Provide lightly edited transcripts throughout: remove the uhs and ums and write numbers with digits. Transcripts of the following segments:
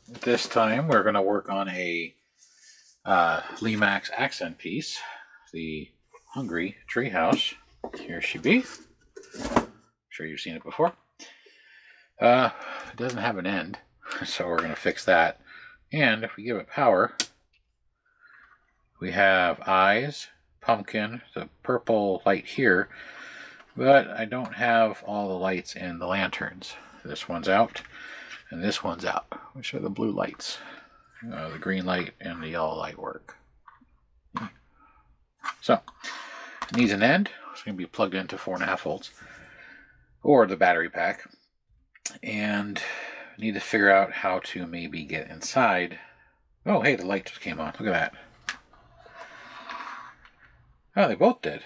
This time we're going to work on a Lemax accent piece, the Hungry Treehouse. Here she be. I'm sure you've seen it before. It doesn't have an end, so we're going to fix that. And if we give it power, we have eyes, pumpkin, the purple light here, but I don't have all the lights in the lanterns. This one's out, and this one's out, which are the blue lights. The green light and the yellow light work. So, it needs an end. It's going to be plugged into 4.5 volts, or the battery pack. And I need to figure out how to maybe get inside. Oh, hey, the light just came on. Look at that. Oh, they both did.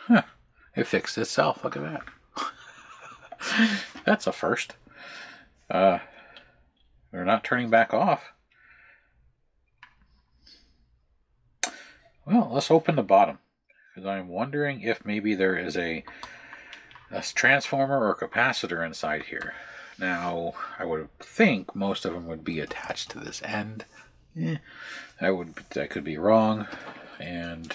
Huh. It fixed itself. Look at that. That's a first. They're not turning back off. Well, let's open the bottom, because I'm wondering if maybe there is a transformer or capacitor inside here. Now, I would think most of them would be attached to this end. That could be wrong, and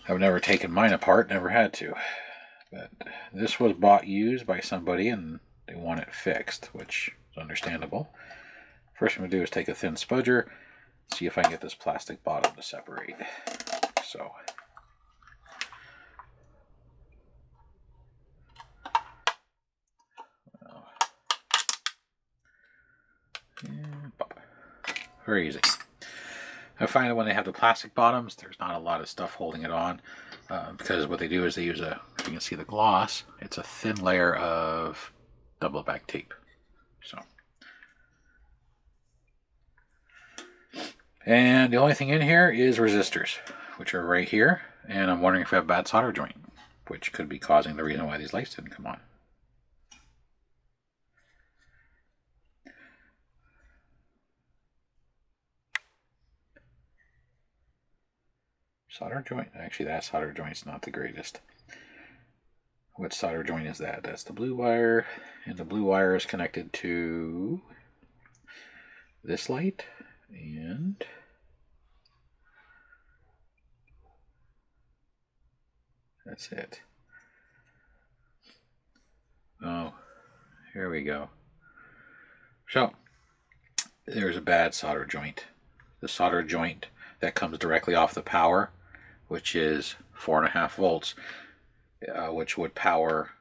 I've never taken mine apart, never had to. But this was bought used by somebody, and they want it fixed, which is understandable. First thing I'm going to do is take a thin spudger, see if I can get this plastic bottom to separate. So, and pop. Very easy. I find that when they have the plastic bottoms, there's not a lot of stuff holding it on, because what they do is they use you can see the gloss, it's a thin layer of double back tape. So, and the only thing in here is resistors, which are right here, and I'm wondering if we have a bad solder joint, which could be causing the reason why these lights didn't come on. Solder joint? Actually, that solder joint's not the greatest. What solder joint is that? That's the blue wire, and the blue wire is connected to this light, and that's it. Oh, here we go. So, there's a bad solder joint. The solder joint that comes directly off the power, which is 4.5 volts, which would power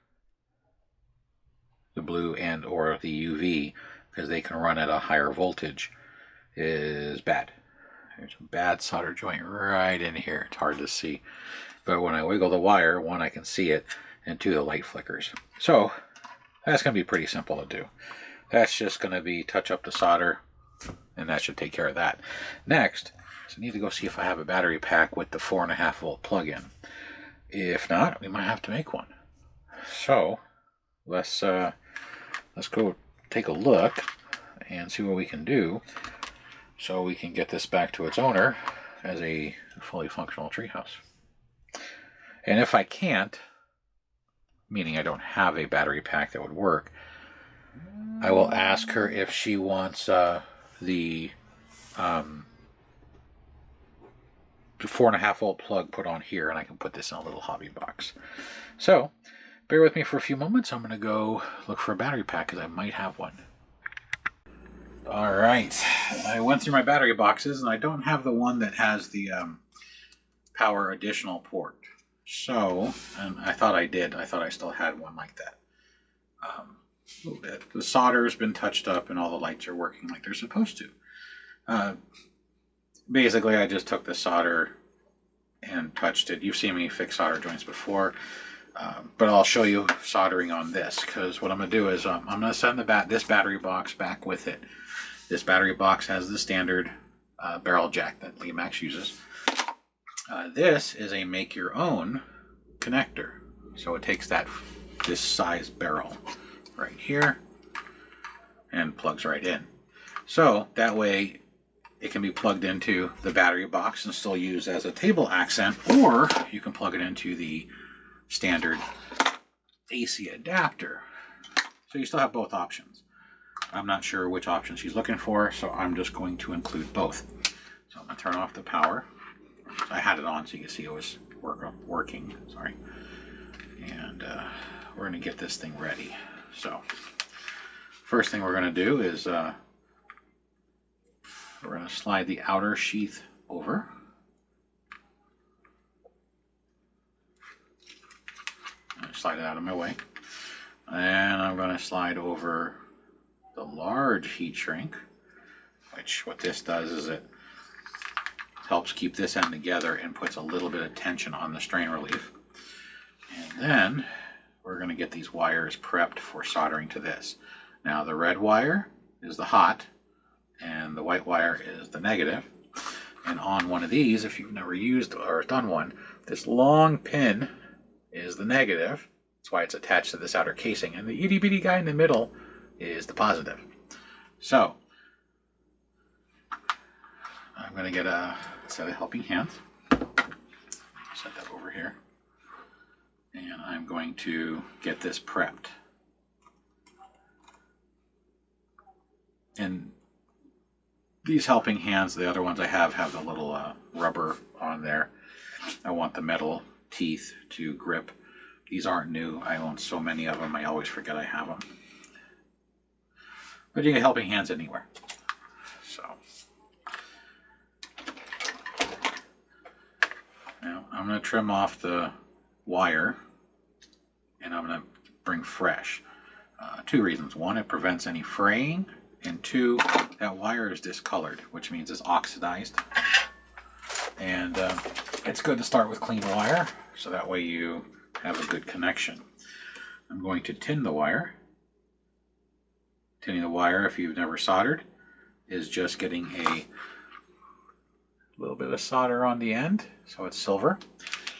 the blue and or the UV, because they can run at a higher voltage, is bad. There's a bad solder joint right in here. It's hard to see, but when I wiggle the wire, one, I can see it, and two, the light flickers. So that's going to be pretty simple to do. That's just going to be touch up the solder, and that should take care of that. Next, so I need to go see if I have a battery pack with the 4.5 volt plug-in. If not, we might have to make one. So let's go take a look and see what we can do, so we can get this back to its owner as a fully functional treehouse. And if I can't, meaning I don't have a battery pack that would work, I will ask her if she wants the 4.5 volt plug put on here, and I can put this in a little hobby box. So bear with me for a few moments. I'm going to go look for a battery pack, because I might have one. Alright, I went through my battery boxes, and I don't have the one that has the power additional port. So, and I thought I did. I thought I still had one like that. The solder's been touched up, and all the lights are working like they're supposed to. Basically, I just took the solder and touched it. You've seen me fix solder joints before, but I'll show you soldering on this, because what I'm going to do is I'm going to send this battery box back with it. This battery box has the standard barrel jack that Lemax uses. This is a make-your-own connector, so it takes this size barrel right here and plugs right in. So that way it can be plugged into the battery box and still used as a table accent, or you can plug it into the standard AC adapter. So you still have both options. I'm not sure which option she's looking for, so I'm just going to include both. So I'm going to turn off the power. I had it on so you can see it was working. Sorry. And we're going to get this thing ready. So first thing we're going to do is we're going to slide the outer sheath over. I'm going to slide it out of my way. And I'm going to slide over the large heat shrink, which what this does is it helps keep this end together and puts a little bit of tension on the strain relief. And then we're going to get these wires prepped for soldering to this. Now the red wire is the hot and the white wire is the negative. And on one of these, if you've never used or done one, this long pin is the negative. That's why it's attached to this outer casing. And the itty bitty guy in the middle is the positive. So I'm going to get a set of helping hands. Set that over here. And I'm going to get this prepped. And these helping hands, the other ones I have the little rubber on there. I want the metal teeth to grip. These aren't new. I own so many of them, I always forget I have them. But you can get helping hands anywhere. So now I'm going to trim off the wire and I'm going to bring fresh. Two reasons. One, it prevents any fraying, and two, that wire is discolored, which means it's oxidized. And it's good to start with clean wire, so that way you have a good connection. I'm going to tin the wire. Tinning the wire, if you've never soldered, is just getting a little bit of solder on the end, so it's silver.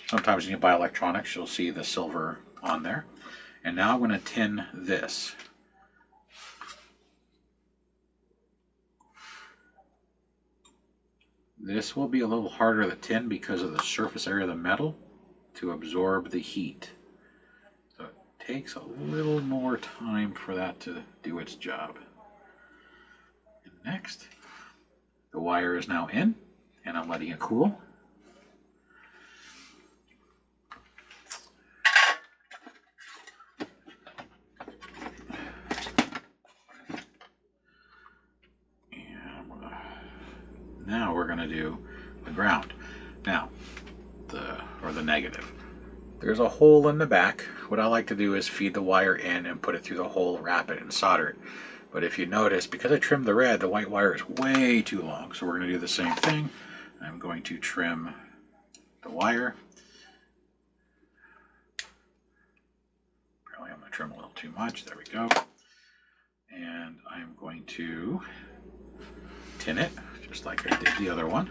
Sometimes when you buy electronics, you'll see the silver on there. And now I'm going to tin this. This will be a little harder to tin because of the surface area of the metal to absorb the heat. So it takes a little more time for that to do its job. And next, the wire is now in, and I'm letting it cool. Now we're going to do the ground. Now, the negative. There's a hole in the back. What I like to do is feed the wire in and put it through the hole, wrap it, and solder it. But if you notice, because I trimmed the red, the white wire is way too long. So we're going to do the same thing. I'm going to trim the wire. Probably I'm going to trim a little too much. There we go. And I'm going to tin it, just like I did the other one.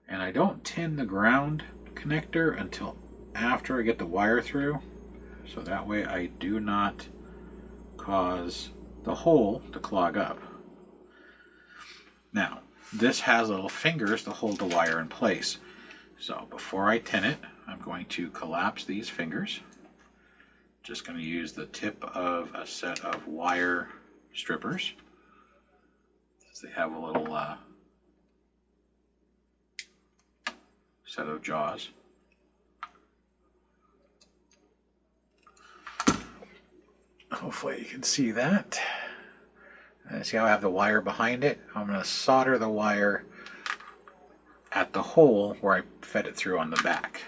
And I don't tin the ground connector until after I get the wire through, so that way I do not cause the hole to clog up. Now, this has little fingers to hold the wire in place. So before I tin it, I'm going to collapse these fingers. Just going to use the tip of a set of wire strippers. They have a little set of jaws. Hopefully you can see that. See how I have the wire behind it? I'm going to solder the wire at the hole where I fed it through on the back.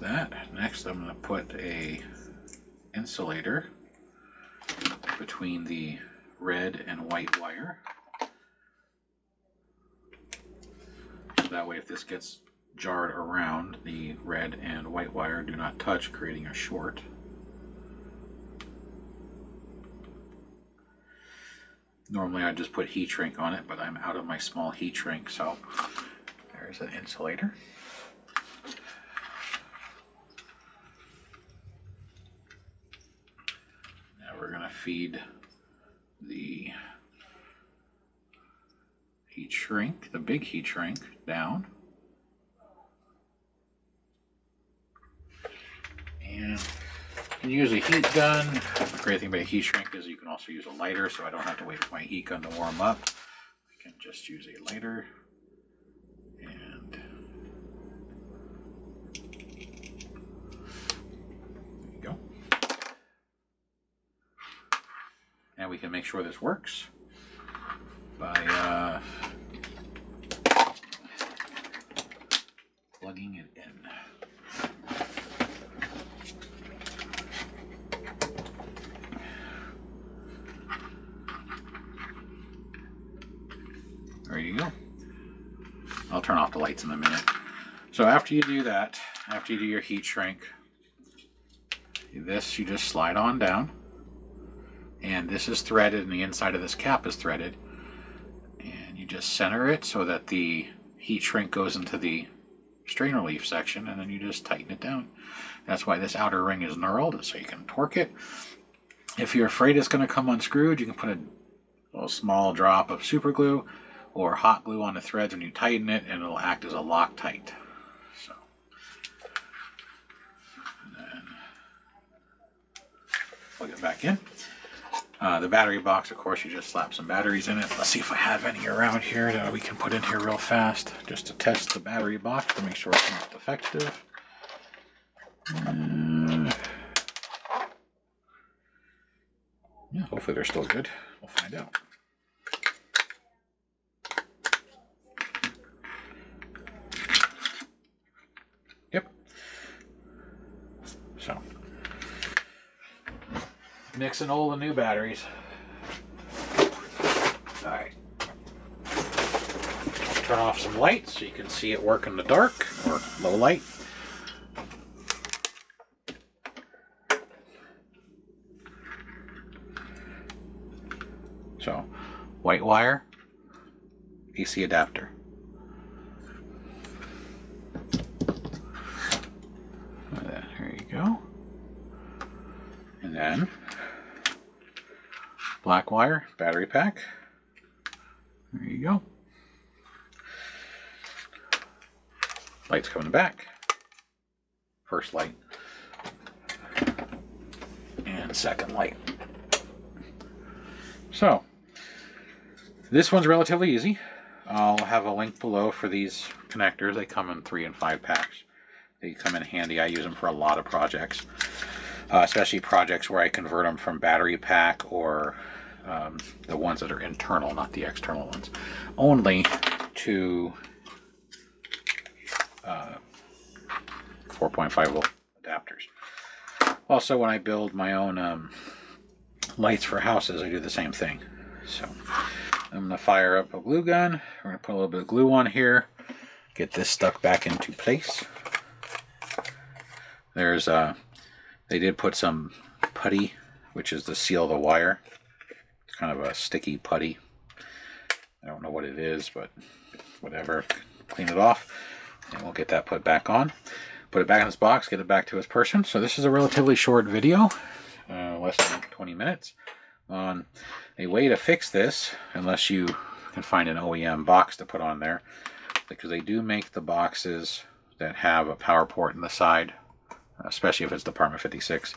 That. Next I'm going to put a insulator between the red and white wire. So that way if this gets jarred around, the red and white wire do not touch, creating a short. Normally I'd just put heat shrink on it, but I'm out of my small heat shrink, so there's an insulator. Now we're going to feed the heat shrink, the big heat shrink, down. And you can use a heat gun. The great thing about a heat shrink is you can also use a lighter, so I don't have to wait for my heat gun to warm up. I can just use a lighter. And there you go. And we can make sure this works by plugging it in. There you go. I'll turn off the lights in a minute. So after you do that, after you do your heat shrink, this you just slide on down, and this is threaded and the inside of this cap is threaded, and you just center it so that the heat shrink goes into the strain relief section, and then you just tighten it down. That's why this outer ring is knurled, so you can torque it. If you're afraid it's going to come unscrewed, you can put a little small drop of super glue or hot glue on the threads when you tighten it, and it'll act as a Loctite. So, and then plug it back in. The battery box, of course, you just slap some batteries in it. Let's see if I have any around here that we can put in here real fast, just to test the battery box to make sure it's not defective. Yeah, hopefully they're still good. We'll find out. Yep. So, mixing all the new batteries. All right. Turn off some lights so you can see it work in the dark or low light. So, white wire, AC adapter. There you go. And then black wire, battery pack. There you go. Lights coming back. First light. And second light. So, this one's relatively easy. I'll have a link below for these connectors. They come in 3 and 5 packs. They come in handy. I use them for a lot of projects. Especially projects where I convert them from battery pack or the ones that are internal, not the external ones, only to 4.5 volt adapters. Also, when I build my own lights for houses, I do the same thing. So I'm going to fire up a glue gun. We're going to put a little bit of glue on here, get this stuck back into place. There's they did put some putty, which is to seal the wire. It's kind of a sticky putty. I don't know what it is, but whatever. Clean it off, and we'll get that put back on. Put it back in this box, get it back to its person. So this is a relatively short video, less than 20 minutes, on a way to fix this, unless you can find an OEM box to put on there, because they do make the boxes that have a power port in the side, especially if it's Department 56.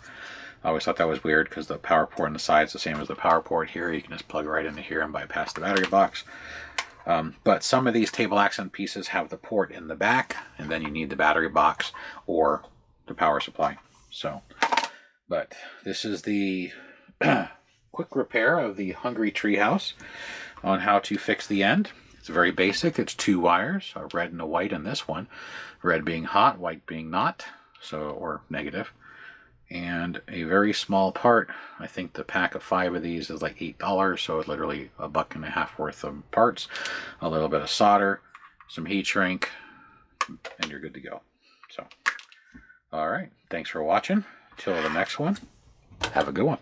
I always thought that was weird because the power port on the side is the same as the power port here. You can just plug right into here and bypass the battery box. But some of these table accent pieces have the port in the back, and then you need the battery box or the power supply. So, but this is the quick repair of the Hungry Treehouse on how to fix the end. It's very basic. It's 2 wires, a red and a white in this one. Red being hot, white being not, so, or negative. and a very small part. I think the pack of 5 of these is like $8, so it's literally $1.50 worth of parts, a little bit of solder, some heat shrink, and you're good to go. So, all right, thanks for watching. Till the next one, have a good one.